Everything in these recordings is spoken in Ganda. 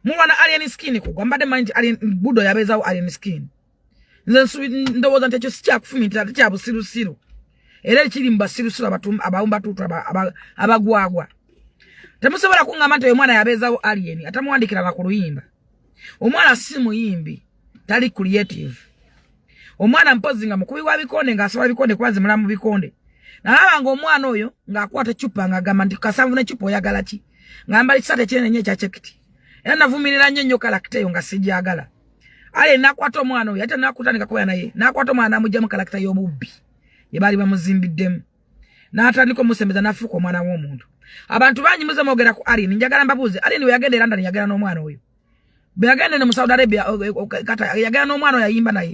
Muwana alien skin kugamba de mind alien budo yabeza alien skin. Nze ndowoza ntecho sicha kufumita tacha busiru. Era kiri mbasiru abatum abaumba tutu abagwagwa. Temusobola kungamba nti omwana yabeza alien atamuwandikira na kuluyimba. Omwana si muyimbi tali creative. Omwana mpozi nga mukubi wa bikonde nga asobola bikonde kwanze mulamu bikonde. Nalaba omwana oyo nga akwata chupa nga gamba nti kasanvu ne chupa oyagala ki. Ngamba kisate kyene nye kya chekiti. Era navumirira nnyo karakita yo nga sijagala. Ale nakwata omwana oyo ate nakutandika kuba naye. Nakwata omwana amujja mu karakita y'obubbi. Ye bali bamuzimbiddemu. N'atandika omusembeza nafuuka omwana w'omuntu. Abantu banyimuze mogera ku Alien njagala mbabuuze. Alien we yagenda London yagala n'omwana oyo. Byagenda ne mu Saudi Arabia kata yagala n'omwana oyo yayimba naye.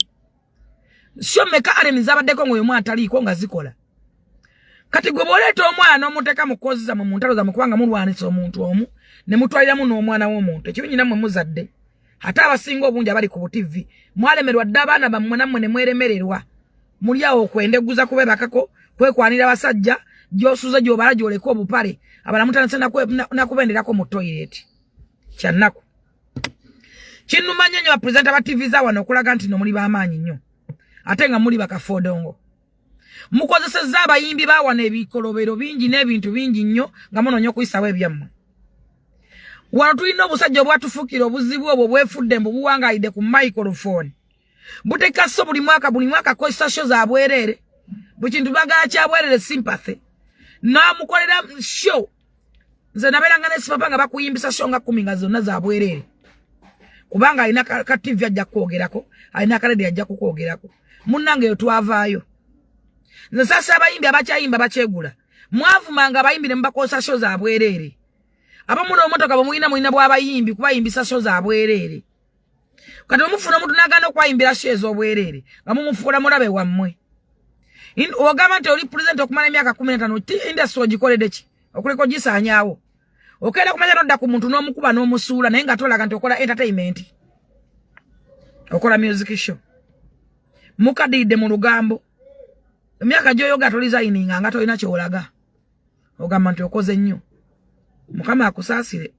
Sio meka Alien zabaddeko ngoyo mwana taliko nga zikola. Kati gwe boleeta omwana omuteka mukoziza mu muntalo za mukubanga mulwanisa omuntu omu ne mutwaliramu n'omwana w'omuntu ekibinyina mwe muzadde ate abasinga obungi abali ku TV mwalemerwa dda abaana bammwe nammwe ne mweremererwa muli awo okwendeguza kubebakako kwekwanira basajja gyosuza gyobala gyoleka obupale abala mutanase nakubenderako mu toilet kyannaku kinnuma nnyo abapresenta ba TV za wano okulaga nti no muli b'amaanyi nnyo ate nga muli bakafodongo mukozeseza abayimbi bawana ebikolobero bingi n'ebintu bingi nnyo nga munonya okuyisawo ebyammwe wano tulina obusajja obwatufukira obuzibu obwo bwefudde mbu buwangayidde ku microphone butekaso buli mwaka kozesa show za bwerere buli kintu bagala kya bwerere sympathy namukolera show nze nabeeranga nesipapa nga bakuyimbisa show nga 10 nga zonna za bwerere kubanga alina ka TV ajja kwogerako alina kaledi ajja kukwogerako munnange yo twavaayo nze sasa abayimbi abakyayimba bakyegula mwavumanga abayimbi ne mubakozesa show za bwerere abamu n'omotoka bamulina bw'abayimbi kubayimbisa show za bwerere kati omufuna omuntu n'agana okwayimbira show ez'obwerere nga mumufuula mulabe wammwe ogamba nti oli president okumala emyaka 15 industry ogikoledde ki okuleka gisaanyaawo okenda kumanya nodda ku muntu n'omukuba n'omusuula naye nga tolaga nti okola entertainment okola music show Mukadiyidde mu lugambo emyaka gyoyoga tolizayininga nga tolina kyolaga ogamba nti okoze nnyo Mukama akusaasire